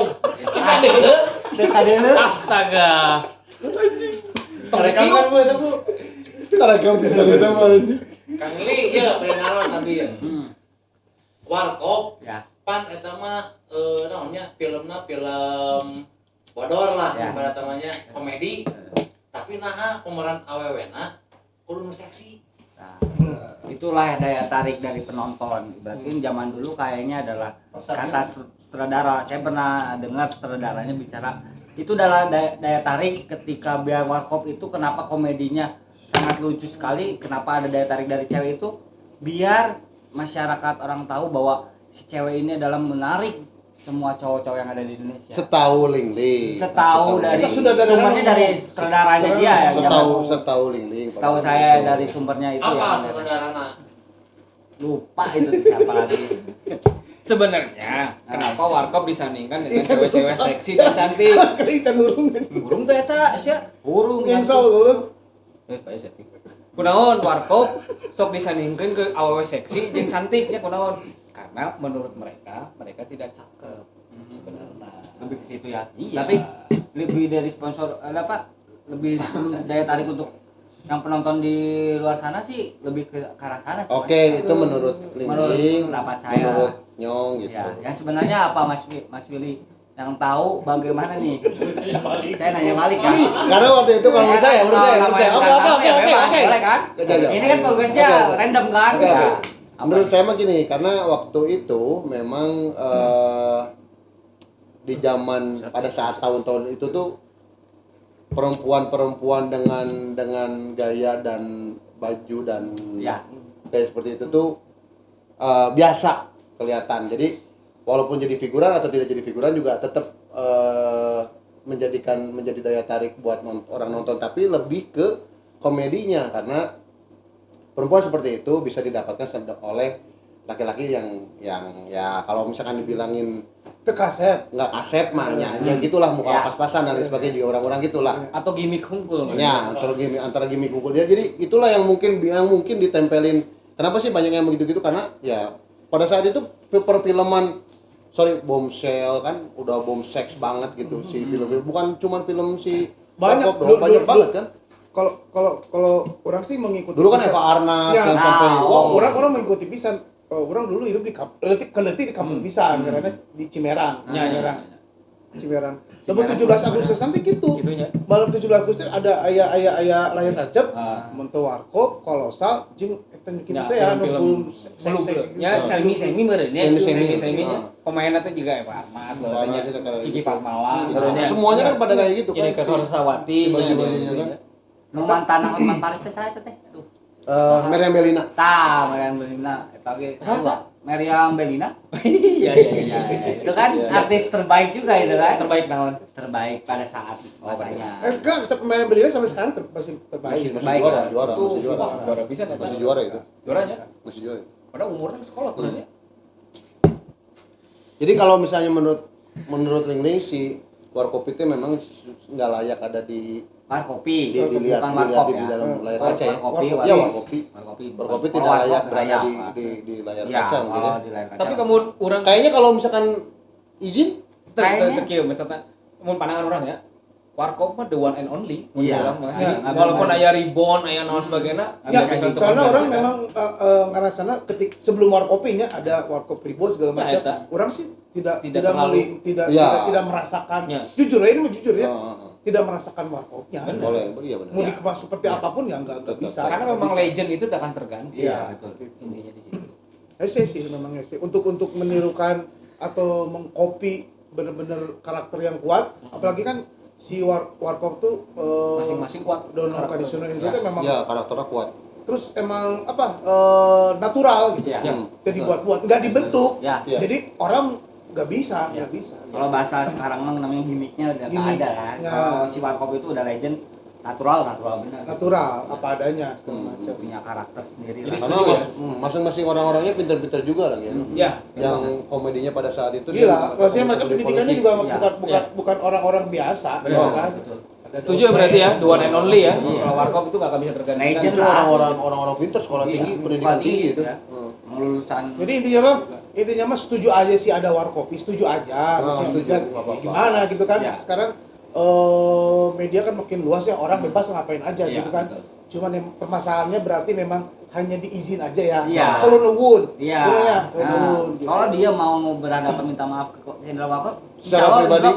Speaker 2: Aduh.
Speaker 3: dekadele
Speaker 2: Astaga.
Speaker 1: Mereka
Speaker 2: Tokyo.
Speaker 1: kan mah itu. Karena kamu bisa lihat mah anjing.
Speaker 7: Kang Li, iya berenang sambil ya. Warkop,
Speaker 3: ya
Speaker 7: pan eta mah naonnya filmna film bodor lah,
Speaker 3: Ya.
Speaker 7: ibarat namanya komedi. Tapi naha pemeran awewena kudu nu seksi.
Speaker 3: nah, itulah daya tarik dari penonton berarti zaman dulu kayaknya adalah kata sutradara saya pernah dengar sutradaranya bicara itu adalah daya tarik ketika biar Warkop itu kenapa komedinya sangat lucu sekali kenapa ada daya tarik dari cewek itu biar masyarakat orang tahu bahwa si cewek ini adalah menarik semua cowok-cowok yang ada di Indonesia
Speaker 4: Setahu Ling.
Speaker 3: setahu dari
Speaker 1: Kita sudah dari
Speaker 3: sumbernya dari sutradaranya dia ya
Speaker 4: Setahu Ling.
Speaker 3: setahu saya dari sumbernya itu
Speaker 7: Apa
Speaker 3: ya
Speaker 7: saudarana?
Speaker 3: lupa itu siapa lagi
Speaker 2: Sebenarnya kenapa Warkop disandingkan dengan cewek-cewek seksi dan cantik?
Speaker 1: Kerican urung.
Speaker 2: Burung teh eta sia.
Speaker 3: burung kan
Speaker 1: Insol urung.
Speaker 2: Bae setting. Kunaon Warkop sok disandingkeun ke awewe seksi jeung cantik nya kunaon? Karena karena menurut mereka tidak cakep sebenarnya.
Speaker 3: Lebih ke situ ya.
Speaker 2: Iya.
Speaker 3: Tapi lebih dari sponsor lebih daya tarik untuk yang penonton di luar sana sih lebih ke arah sana sih.
Speaker 4: Oke, itu menurut Lingling,
Speaker 3: pendapat saya.
Speaker 4: menurut Nyong gitu.
Speaker 3: Ya, yang sebenarnya apa Mas Willy yang tahu bagaimana nih? Saya nanya balik kan.
Speaker 4: Karena waktu itu kalau menurut saya. Oke.
Speaker 3: Boleh kan?
Speaker 4: Udah.
Speaker 3: Ini kan progresnya
Speaker 4: Oke.
Speaker 3: random kan?
Speaker 4: Oke.
Speaker 3: Ya.
Speaker 4: Menurut saya mah gini, karena waktu itu memang di zaman pada saat tahun-tahun itu tuh perempuan-perempuan dengan gaya dan baju dan
Speaker 3: Ya.
Speaker 4: kayak seperti itu tuh biasa kelihatan. Jadi walaupun jadi figuran atau tidak jadi figuran juga tetap menjadi daya tarik buat orang nonton, tapi lebih ke komedinya karena perempuan seperti itu bisa didapatkan oleh laki-laki yang ya kalau misalkan dibilangin
Speaker 1: Tekasep.
Speaker 4: nggak kasep mah ya gitulah muka pas-pasan dan lain sebagainya juga orang-orang gitulah.
Speaker 2: Atau gimmick hunkul.
Speaker 4: Ya, antara gimmick kumpul dia. Jadi itulah yang mungkin ditempelin. Kenapa sih banyak yang begitu-gitu? Karena ya pada saat itu perfilman bombshell kan udah bomb sex banget gitu si film-film. Bukan cuma film si
Speaker 1: Banyak,
Speaker 4: Warkop doang, banyak banget kan.
Speaker 1: Kalau orang sih mengikuti
Speaker 4: Dulu kan
Speaker 1: pisan.
Speaker 4: Eva Arnaz
Speaker 1: Ya,
Speaker 4: yang sampai
Speaker 1: orang mengikuti pisan. Orang dulu hidup di keleti di kampung pisan karena di Cimerang. Cimerang. Lepas 17 Agustus nanti gitu.
Speaker 2: Gitunya.
Speaker 1: Malam 17 Agustus ada aya layar tancap, mun warkop, kolosal, jeung eta kitu teh ya nu
Speaker 2: Ya semi meureun ya.
Speaker 4: Semi.
Speaker 2: Pemainnya tuh juga Eva Arnaz,
Speaker 4: Eva Arnaz itu kayak
Speaker 2: Kiki
Speaker 4: gitu.
Speaker 2: Fatmala,
Speaker 4: Semuanya kan pada kayak gitu kan.
Speaker 2: Ini ke Korsawati,
Speaker 4: si baju-bajunya kan.
Speaker 3: Nu mantan Paris teh saya teh. Aduh.
Speaker 4: Meriam Bellina.
Speaker 3: Meriam Bellina eta ge. Meriam Bellina.
Speaker 2: Iya.
Speaker 3: Itu kan artis terbaik juga itu kan.
Speaker 2: Terbaik naon?
Speaker 3: Terbaik pada saat masanya.
Speaker 1: Enggak, pemain beliau sampai sekarang masih terbaik.
Speaker 4: Masih
Speaker 3: terbaik.
Speaker 4: juara.
Speaker 2: Juara bisa kan?
Speaker 4: Masih juara itu.
Speaker 2: Juaranya.
Speaker 4: Masih juara.
Speaker 2: Padahal umurnya sekolah tuh ya.
Speaker 4: Jadi kalau misalnya menurut Lingling si Warkop itu memang nggak layak ada di
Speaker 3: Warkopi.
Speaker 4: dilihat
Speaker 3: Bukan warkop
Speaker 4: di
Speaker 3: ya.
Speaker 4: dalam layar kaca ya.
Speaker 3: Warkopi.
Speaker 4: Iya Warkopi.
Speaker 3: Warkopi.
Speaker 4: Warkopi
Speaker 3: Kalau
Speaker 4: tidak layak
Speaker 3: warkop
Speaker 4: berada
Speaker 3: layak.
Speaker 4: di layar
Speaker 3: Ya,
Speaker 4: kaca mungkin ya.
Speaker 3: kalau di layar kaca.
Speaker 2: Tapi kamu orang
Speaker 4: Kayaknya kalau misalkan izin
Speaker 3: Kayaknya.
Speaker 2: kieu misalnya mun pandangan orang ya. Warkop mah the one and only.
Speaker 3: Iya.
Speaker 2: Orang mah.
Speaker 3: Iya.
Speaker 2: Jadi, walaupun aya ribon, aya naon sebagainya,
Speaker 1: Ya,
Speaker 2: bisa untuk
Speaker 1: soalnya orang
Speaker 2: menggantikan.
Speaker 1: memang ngerasana sebelum warkopinya ada warkop ribon segala
Speaker 2: Ya,
Speaker 1: macam.
Speaker 2: eta.
Speaker 1: Orang sih tidak
Speaker 2: terlalu.
Speaker 1: tidak merasakan.
Speaker 2: Ya.
Speaker 1: Jujur ya, ini mah jujur ya.
Speaker 4: Heeh.
Speaker 1: Tidak merasakan warkopnya.
Speaker 4: boleh, iya benar.
Speaker 1: Mau dikemas seperti apapun ya enggak bisa.
Speaker 2: Karena
Speaker 1: Nggak
Speaker 2: memang
Speaker 1: bisa.
Speaker 2: legend itu tak akan terganti.
Speaker 1: Iya,
Speaker 3: betul.
Speaker 2: Intinya di situ.
Speaker 1: Ese sih memang ese. Untuk menirukan atau mengcopy benar-benar karakter yang kuat, apalagi kan si warkop tuh
Speaker 2: Masing-masing kuat
Speaker 1: Dono
Speaker 2: karakter.
Speaker 1: Kadisuno itu
Speaker 2: Ya.
Speaker 1: kan memang
Speaker 4: Ya, karakternya kuat.
Speaker 1: terus emang natural gitu.
Speaker 3: Ya.
Speaker 1: Jadi buat nggak dibentuk.
Speaker 3: Ya.
Speaker 4: Ya.
Speaker 1: Jadi orang nggak bisa.
Speaker 3: Kalau bahasa sekarang mah namanya gimmicknya udah nggak
Speaker 1: Gimmick.
Speaker 3: ada kan.
Speaker 1: Ya.
Speaker 3: Kalau si Warkop itu udah legend, natural benar.
Speaker 1: Natural apa adanya segala macam.
Speaker 3: Punya karakter sendiri.
Speaker 2: Jadi
Speaker 3: lah.
Speaker 4: Karena
Speaker 2: setuju ya?
Speaker 4: masing-masing orang-orangnya pintar-pintar juga lagi ya.
Speaker 2: Ya.
Speaker 4: Yang komedinya pada saat itu
Speaker 1: Gila, maksudnya mereka
Speaker 4: komedi
Speaker 1: pendidikannya
Speaker 4: politik.
Speaker 1: juga
Speaker 3: Iya.
Speaker 1: bukan orang-orang biasa,
Speaker 2: Benar.
Speaker 1: ya kan?
Speaker 3: Betul.
Speaker 1: Ada
Speaker 2: Setuju ya berarti ya, the one and only ya.
Speaker 3: Iya.
Speaker 2: Kalau Warkop itu nggak akan bisa tergantikan.
Speaker 3: Legend
Speaker 4: Itu
Speaker 3: lah.
Speaker 4: orang-orang pintar sekolah
Speaker 3: Iya,
Speaker 4: tinggi, pendidikan
Speaker 3: sekolah
Speaker 4: tinggi
Speaker 3: tinggi,
Speaker 4: itu.
Speaker 3: ya. Lulusan.
Speaker 1: Jadi intinya mah setuju aja sih ada warkopi, setuju aja. Maksudnya,
Speaker 4: setuju,
Speaker 1: dan
Speaker 4: nggak apa-apa.
Speaker 1: gimana gitu kan?
Speaker 3: Ya.
Speaker 1: Sekarang media kan makin luas ya, orang bebas ngapain aja
Speaker 3: Iya,
Speaker 1: gitu kan.
Speaker 3: betul.
Speaker 1: Cuman yang permasalahannya berarti memang hanya diizin aja ya.
Speaker 3: Iya.
Speaker 1: Kalau nuwun.
Speaker 3: Iya.
Speaker 1: Bener ya, kalau
Speaker 3: Nah,
Speaker 1: nuwun, gitu.
Speaker 3: kalau dia mau berhadapan minta maaf ke Indra Warkop,
Speaker 4: Secara
Speaker 3: insya Allah
Speaker 4: pribadi,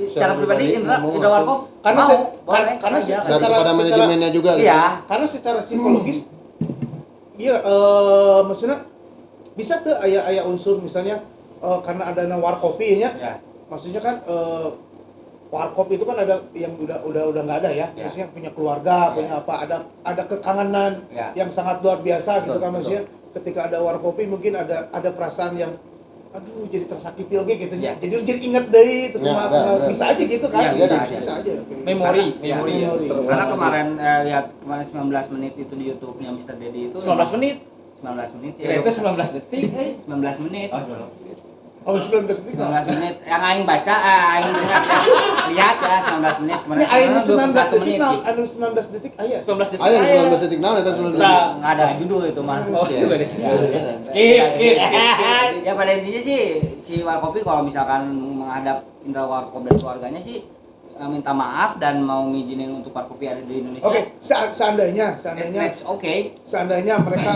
Speaker 3: secara pribadi Indra
Speaker 4: ngomong
Speaker 3: Indra
Speaker 4: langsung.
Speaker 3: Warkop
Speaker 1: Karena
Speaker 3: mau,
Speaker 1: se-
Speaker 3: boleh,
Speaker 1: karena
Speaker 3: aja.
Speaker 1: se-
Speaker 4: Dan kepada manajemennya juga gitu.
Speaker 3: Iya.
Speaker 1: Karena secara psikologis iya maksudnya bisa tuh aya unsur misalnya karena ada warkopi nya
Speaker 3: Ya.
Speaker 1: maksudnya kan warkop itu kan ada yang udah nggak ada ya.
Speaker 3: Ya.
Speaker 1: Maksudnya punya keluarga,
Speaker 3: Ya.
Speaker 1: punya apa, ada kekangenan
Speaker 3: Ya.
Speaker 1: yang sangat luar biasa gitu
Speaker 3: Betul,
Speaker 1: kan. Maksudnya ketika ada warkopi mungkin ada perasaan yang aduh jadi tersakiti oke gitu
Speaker 3: Ya.
Speaker 1: ya. Jadi inget deh itu
Speaker 4: Ya,
Speaker 1: kumaha-
Speaker 4: ada.
Speaker 1: kumaha. Bisa aja gitu kan.
Speaker 3: Ya, bisa
Speaker 1: aja. Oke.
Speaker 2: Memori
Speaker 3: Karena-
Speaker 2: ya.
Speaker 1: memori.
Speaker 3: Karena kemarin lihat kemarin 19 menit itu di YouTube-nya Mr. Dedi itu
Speaker 2: 19 menit.
Speaker 3: 19 menit
Speaker 2: Ya itu 19 detik.
Speaker 3: 19 menit.
Speaker 2: Oh, 19 menit.
Speaker 1: Oh, 19 detik.
Speaker 3: 19 menit yang aing baca aing lihat ya 19 menit
Speaker 1: Ini anu 19 detik
Speaker 3: menit
Speaker 1: nah,
Speaker 3: sih.
Speaker 1: anu 19 detik aya.
Speaker 2: 19 detik.
Speaker 4: Ayo
Speaker 2: aya.
Speaker 4: 19 detik naon eta 19 detik.
Speaker 2: Nah,
Speaker 3: Nggak ada judul itu mah.
Speaker 2: Oh,
Speaker 4: Iya.
Speaker 2: juga deh. Skip.
Speaker 3: Ya pada intinya sih si Warkopi kalau misalkan menghadap Indra Warkop dan keluarganya sih minta maaf dan mau ngizinin untuk Warkopi ada di Indonesia.
Speaker 1: Oke, seandainya
Speaker 3: That's okay.
Speaker 1: seandainya mereka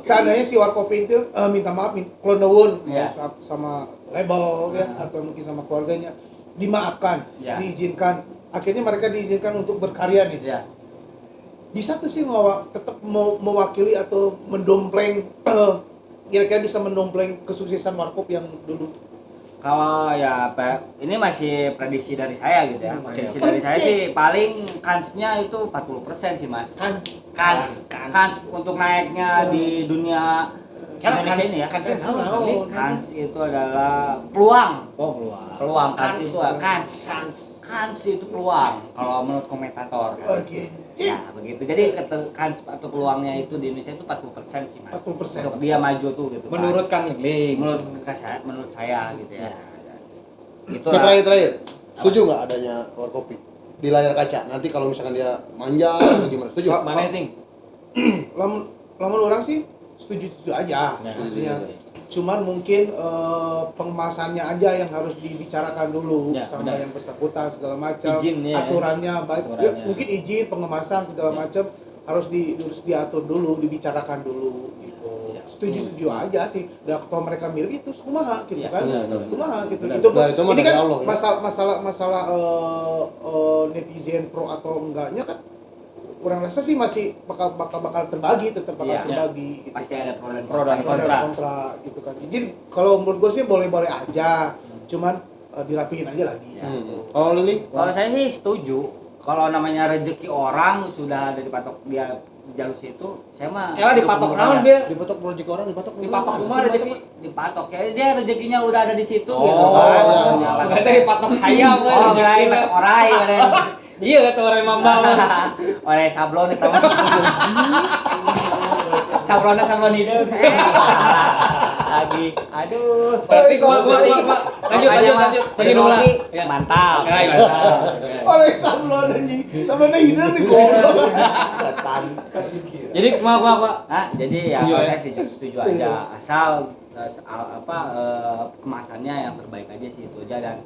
Speaker 1: seandainya si Warkopi itu minta maaf klonewun
Speaker 3: Iya.
Speaker 1: sama label ya atau mungkin sama keluarganya dimaafkan,
Speaker 3: Iya.
Speaker 1: diizinkan. Akhirnya mereka diizinkan untuk berkarya nih.
Speaker 3: Ya.
Speaker 1: Bisa tuh sih tetap mewakili atau mendompleng kira-kira bisa mendompleng kesuksesan Warkop yang dulu.
Speaker 3: Kalau ya ini masih prediksi dari saya gitu ya. Prediksi dari saya sih paling kansnya itu 40% sih Mas. Kans untuk naiknya di dunia Indonesia ini ya. Kans itu adalah peluang.
Speaker 2: Oh, keluar.
Speaker 3: Peluang kans itu kans itu peluang kalau menurut komentator kan.
Speaker 1: Oke.
Speaker 3: Ya begitu. Jadi kans atau peluangnya itu di Indonesia itu 40% sih Mas.
Speaker 1: 40%.
Speaker 3: Untuk dia maju tuh gitu. kan.
Speaker 2: Menurut Kang Ligling.
Speaker 3: menurut saya gitu ya. Itu
Speaker 4: Oke, terakhir. Setuju nggak adanya Warkopi di layar kaca? Nanti kalau misalkan dia manja atau gimana? Setuju?
Speaker 2: Mana ting?
Speaker 1: Lamun orang sih setuju aja maksudnya. Cuman mungkin pengemasannya aja yang harus dibicarakan dulu
Speaker 2: Ya,
Speaker 1: sama
Speaker 2: benar.
Speaker 1: yang bersangkutan segala macam.
Speaker 2: Izinnya ya.
Speaker 1: Aturannya baik.
Speaker 2: Aturannya.
Speaker 1: Ya, mungkin izin pengemasan segala macam harus diatur dulu, dibicarakan dulu gitu.
Speaker 2: Siap.
Speaker 1: Setuju aja sih. Dan kalau mereka mirip itu kumaha gitu
Speaker 3: Ya,
Speaker 1: kan.
Speaker 2: benar.
Speaker 1: Kumaha gitu.
Speaker 2: Benar.
Speaker 1: Itu
Speaker 4: Nah, itu mah
Speaker 1: ini
Speaker 4: dari
Speaker 1: kan
Speaker 4: Allah, ya.
Speaker 1: masalah netizen pro atau enggaknya kan kurang rasa sih masih bakal terbagi, tetap bakal
Speaker 3: Iya.
Speaker 1: terbagi gitu.
Speaker 3: pasti ada pro dan
Speaker 2: Pro dan
Speaker 1: Pro dan kontra gitu kan. Izin kalau menurut gue sih boleh-boleh aja. Cuman dirapiin aja lagi.
Speaker 3: Ya.
Speaker 4: Oh, Lili?
Speaker 3: Kalau saya sih setuju. Kalau namanya rezeki orang sudah ada dipatok dia di jalur situ, saya mah
Speaker 2: Kayaknya dipatok
Speaker 3: dukung
Speaker 2: naon
Speaker 3: aja.
Speaker 2: dia.
Speaker 4: Dipatok project orang, dipatok
Speaker 2: Rumah rezeki.
Speaker 3: Dipatok ya dia rezekinya udah ada di situ
Speaker 2: Oh,
Speaker 3: gitu
Speaker 4: iya,
Speaker 3: kan.
Speaker 4: iya.
Speaker 2: Ternyata dipatok hayam kan.
Speaker 3: Oh, kirain patok orai keren.
Speaker 2: Iya kata orang mama.
Speaker 3: Orai sablon itu. Sablon hidup. Lagi. Aduh.
Speaker 2: Berarti gua lanjut. Saya dulu lah. Ya.
Speaker 3: Mantap.
Speaker 2: Ya, mantap.
Speaker 1: Oleh sablon anjing. Sablonnya hidup nih goblok.
Speaker 2: Jadi maaf.
Speaker 3: Nah, jadi ya
Speaker 2: Setuju
Speaker 3: kalau
Speaker 2: ya?
Speaker 3: saya sih setuju aja asal kemasannya yang terbaik aja sih itu aja dan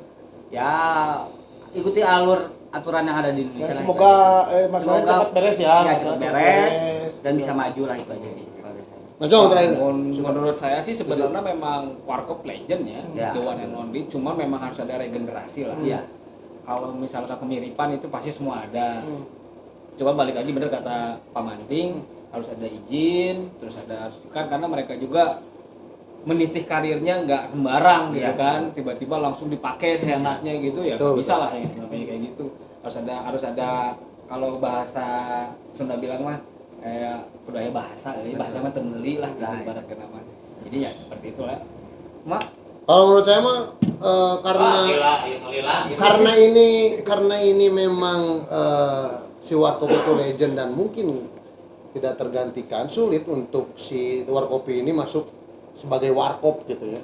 Speaker 3: ya ikuti alur aturan yang ada di Indonesia. lah,
Speaker 1: Semoga
Speaker 3: itu aja sih.
Speaker 1: masalahnya
Speaker 3: Semoga-
Speaker 1: cepat beres ya.
Speaker 3: Iya, cepat beres dan
Speaker 1: Gitu.
Speaker 3: bisa maju lah itu aja sih. kalau saya.
Speaker 4: Nah, Jong, terakhir.
Speaker 2: Menurut saya sih sebenarnya memang Warkop legend ya,
Speaker 3: Ya.
Speaker 2: the one and only. Cuma memang harus ada regenerasi lah.
Speaker 3: Iya.
Speaker 2: Kalau misalnya kemiripan itu pasti semua ada. Coba balik lagi bener kata Pak Manting, harus ada izin, terus ada harus kan karena mereka juga menitih karirnya nggak sembarang gitu
Speaker 3: Iya.
Speaker 2: kan, tiba-tiba langsung dipakai seenaknya gitu ya
Speaker 4: Betul,
Speaker 2: nggak bisa lah ya namanya kayak gitu. Harus ada kalau bahasa Sunda bilang mah budaya bahasa, bahasa mah temeli lah gitu ibarat kenapa. Jadi ya seperti itulah. Mak,
Speaker 4: Kalau menurut saya mah karena ini memang si Warkop itu legend dan mungkin tidak tergantikan, sulit untuk si Warkopi ini masuk sebagai Warkop gitu ya.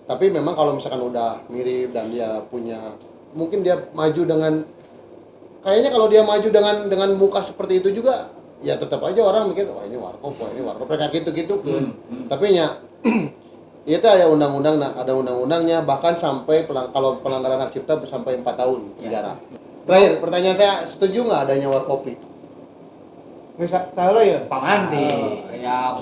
Speaker 4: Tapi memang kalau misalkan udah mirip dan dia punya mungkin dia maju dengan kayaknya kalau dia maju dengan muka seperti itu juga ya tetap aja orang mikir wah ini Warkop kayak gitu-gitu kan. Tapi ya itu ada undang-undang, ada undang-undangnya bahkan sampai kalau pelanggaran hak cipta sampai 4 tahun penjara. Terakhir pertanyaan saya, setuju nggak adanya Warkopi?
Speaker 1: Nggak salah ya.
Speaker 2: Pak Manting.
Speaker 3: Ya,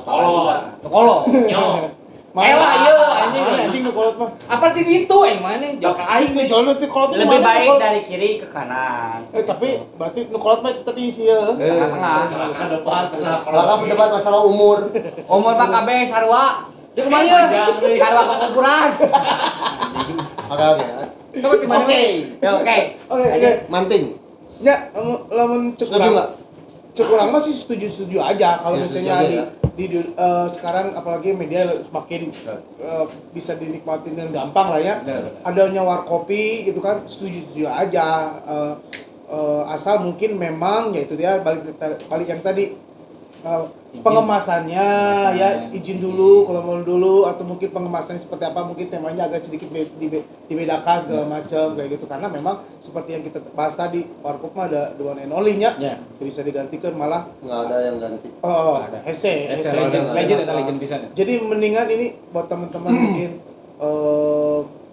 Speaker 2: Tokolo. Nyo. Elah ieu anjing.
Speaker 1: Anjing nu kolot mah.
Speaker 2: Apa ti ditu mah nih? Jauh ka aing
Speaker 1: Aing jual nanti kolot tuh
Speaker 3: lebih
Speaker 1: mana,
Speaker 3: baik
Speaker 1: kolot?
Speaker 3: dari kiri ke kanan.
Speaker 1: Tapi berarti nu kolot mah tetap isi ya.
Speaker 3: Tengah-tengah.
Speaker 7: Kan depan masalah
Speaker 4: Bahkan berdebat masalah umur.
Speaker 3: Umur Pak KB sarua.
Speaker 2: Dia kemana?
Speaker 3: Sarua pengukuran.
Speaker 4: Oke.
Speaker 2: Coba di mana?
Speaker 4: Oke.
Speaker 3: Ya oke.
Speaker 1: Oke.
Speaker 4: Manting.
Speaker 1: Ya, lamun cek
Speaker 4: Setuju
Speaker 1: urang-
Speaker 4: nggak?
Speaker 1: Cek urang mah sih setuju aja kalau
Speaker 4: Setuju
Speaker 1: misalnya
Speaker 4: aja,
Speaker 1: sekarang apalagi media semakin bisa dinikmatin dan gampang lah ya.
Speaker 2: Benar.
Speaker 1: Adanya Warkopi gitu kan setuju aja. Asal mungkin memang ya itu dia balik yang tadi pengemasannya ya izin dulu kalau mau dulu, atau mungkin pengemasannya seperti apa, mungkin temanya agak sedikit dibedakan segala macam kayak gitu, karena memang seperti yang kita bahas tadi, warkop mah ada the one and only-nya, bisa digantikan malah
Speaker 4: nggak ada yang ganti.
Speaker 1: hese
Speaker 2: legend bisa.
Speaker 1: Jadi mendingan ini buat teman-teman mungkin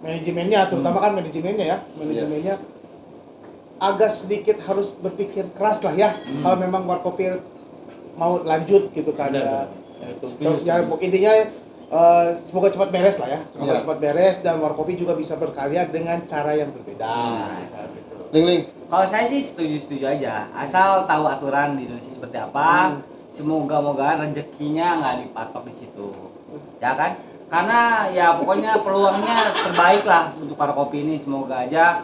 Speaker 1: manajemennya, terutama kan manajemennya agak sedikit harus berpikir keras lah ya, kalau memang warkopir mau lanjut gitu kan ya. Itu. Ya intinya semoga cepat beres lah ya. Semoga cepat beres dan warkopi juga bisa berkarya dengan cara yang berbeda.
Speaker 4: Ling.
Speaker 3: Kalau saya sih setuju aja, asal tahu aturan di Indonesia seperti apa. Semoga-moga rezekinya nggak dipatok di situ, ya kan? Karena ya pokoknya peluangnya terbaik lah untuk warkopi ini. Semoga aja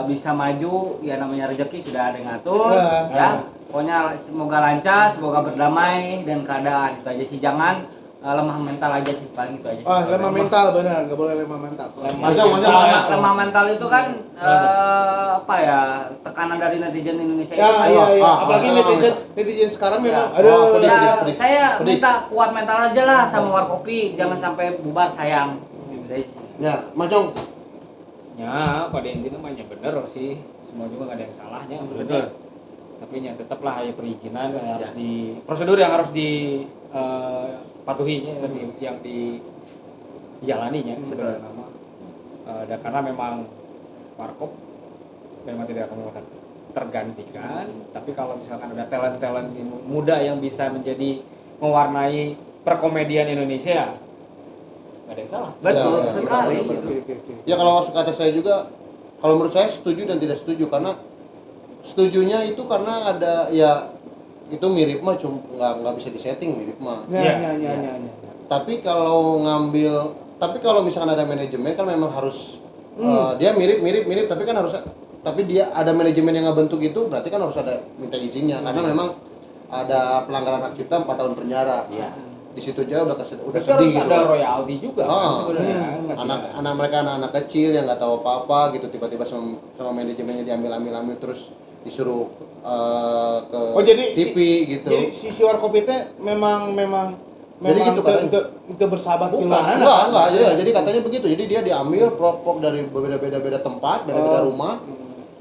Speaker 3: bisa maju, ya namanya rezeki sudah ada yang ngatur, ya. Pokoknya semoga lancar, semoga berdamai dan keadaan, itu aja sih. Jangan lemah mental aja sih, paling itu aja sih.
Speaker 1: Lemah mental benar, nggak boleh lemah mental.
Speaker 3: Lemah mental itu kan apa ya, tekanan dari netizen Indonesia itu.
Speaker 1: Iya. Apalagi netizen sekarang memang
Speaker 3: saya minta kuat mental aja lah sama warkopi, jangan sampai bubar, sayang. Gitu aja sih.
Speaker 4: Ya, Macong.
Speaker 2: Ya, pada intinya mah bener sih. Semua juga nggak ada yang salahnya.
Speaker 3: Betul.
Speaker 2: Tapi ya tetaplah ya perizinan harus di prosedur yang harus dipatuhinya yang dijalaninya sebenarnya nama. Karena memang warkop memang tidak akan tergantikan, tapi kalau misalkan ada talent muda yang bisa menjadi mewarnai perkomedian Indonesia, nggak ada yang salah.
Speaker 3: Betul sekali.
Speaker 4: Ya kalau kata saya juga, kalau menurut saya setuju dan tidak setuju, karena setujunya itu karena ada ya itu mirip mah nggak bisa disetting mirip mah. Tapi kalau misalkan ada manajemen kan memang harus dia mirip tapi kan harus, tapi dia ada manajemen yang nggak bentuk itu, berarti kan harus ada minta izinnya karena memang ada pelanggaran hak cipta 4 tahun penjara. Di situ aja udah sedih gitu.
Speaker 2: Ada royalti juga kan sebenarnya.
Speaker 4: Anak-anak kecil yang nggak tahu apa-apa gitu, tiba-tiba sama manajemennya diambil terus disuruh ke TV gitu.
Speaker 1: Jadi si warkopi teh memang
Speaker 4: jadi gitu kan
Speaker 1: itu bersahabat di mana?
Speaker 4: Enggak, jadi katanya begitu. Jadi dia diambil propok dari beda tempat, beda rumah.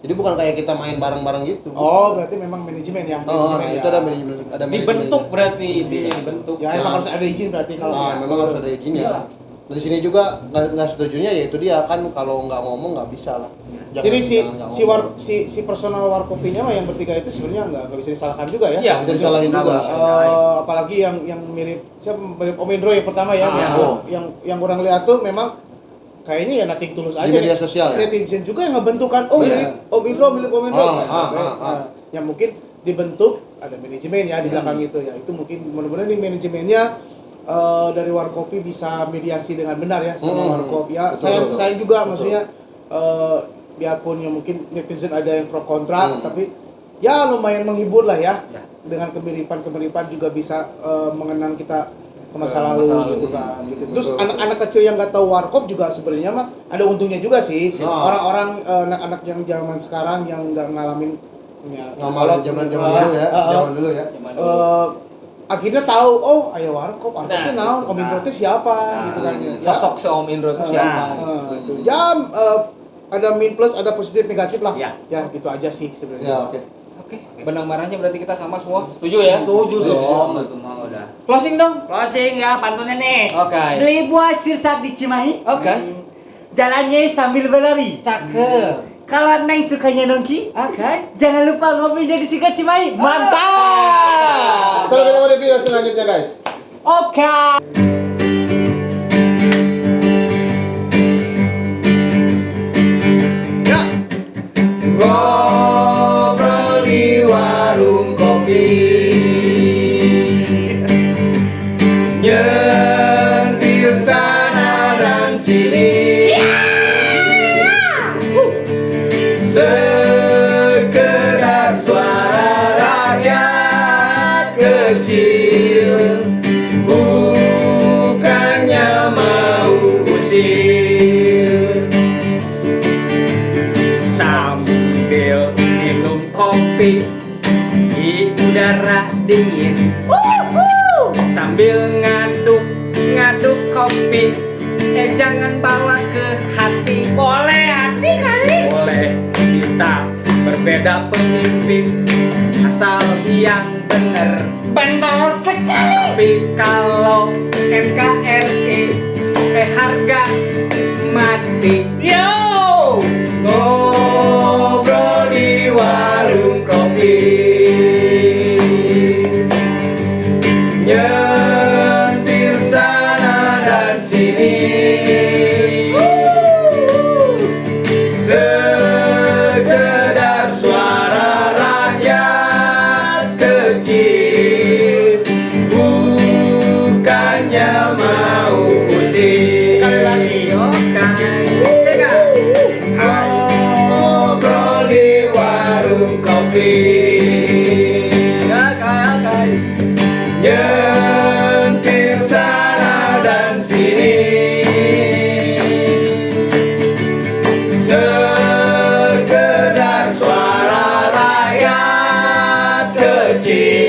Speaker 4: Jadi bukan kayak kita main bareng-bareng gitu.
Speaker 1: Oh, berarti memang manajemen ya.
Speaker 4: Itu ada manajemen.
Speaker 2: Dibentuk berarti intinya dibentuk.
Speaker 1: Ya memang harus ada izin berarti kalau.
Speaker 4: Memang harus ada izinnya. Di sini juga nggak setujunya ya itu dia kan, kalau nggak ngomong nggak bisa lah.
Speaker 1: Jadi si personal warkopinya mah yang bertiga itu sebenarnya nggak bisa disalahkan juga ya.
Speaker 4: Nggak bisa disalahin juga.
Speaker 1: Apalagi yang mirip Om Indro yang pertama ya. Yang orang lihat tuh memang kayaknya ya nothing tulus aja.
Speaker 4: Di media sosial ya.
Speaker 1: Netizen juga yang ngebentuk kan. Om Indro milik Om Indro. Yang mungkin dibentuk ada manajemen ya di belakang itu ya. Itu mungkin mudah-mudahan nih manajemennya dari warkopi bisa mediasi dengan benar ya sama warkop ya. Saya juga maksudnya biarpun ya mungkin netizen ada yang pro kontra, tapi ya lumayan menghibur lah ya. Dengan kemiripan juga bisa mengenang kita ke masa lalu gitu kan gitu. Terus anak-anak kecil yang nggak tahu warkop juga sebenarnya mah ada untungnya juga sih. Orang-orang anak-anak yang zaman sekarang yang nggak ngalamin
Speaker 4: kalau zaman dulu ya.
Speaker 1: Akhirnya tahu, ayo warkop artinya naon, Om Indro itu siapa gitu kan.
Speaker 2: Sosok si Om Indro itu siapa?
Speaker 1: Ya ada min plus, ada positif negatif lah. Ya gitu aja sih sebenarnya.
Speaker 2: Oke. Benang merahnya berarti kita sama semua. Setuju ya?
Speaker 3: Setuju dong, itu mah udah.
Speaker 2: Closing dong.
Speaker 3: Closing ya, pantunnya nih.
Speaker 2: Oke.
Speaker 3: Beli buah sirsak di Cimahi.
Speaker 2: Oke.
Speaker 3: Jalannya sambil berlari.
Speaker 2: Cakep.
Speaker 3: Kalau Neng sukanya nongki, jangan lupa ngopinya di Sikat Cimahi. Mantap.
Speaker 4: Sampai ketemu di video selanjutnya guys.
Speaker 3: Oke.
Speaker 1: Ngobrol di warung kopi, nyentil sana dan sini, sekedar suara rakyat kecil, bukannya mau usir.
Speaker 3: Sambil minum kopi di udara dingin,
Speaker 6: sambil ngaduk kopi. Jangan bawa ke hati. Boleh hati kali. Boleh kita berbeda pemimpin, asal yang bener. Benar sekali. Tapi kalau NKRI harga mati. Yo, ngobrol di warung kopi, nyentil sana dan sini, sekedar suara rakyat kecil, bukannya mau musik.
Speaker 1: Sekali lagi.
Speaker 6: Ngobrol di warung kopi, nyentil sana dan sini, sekedar suara rakyat kecil.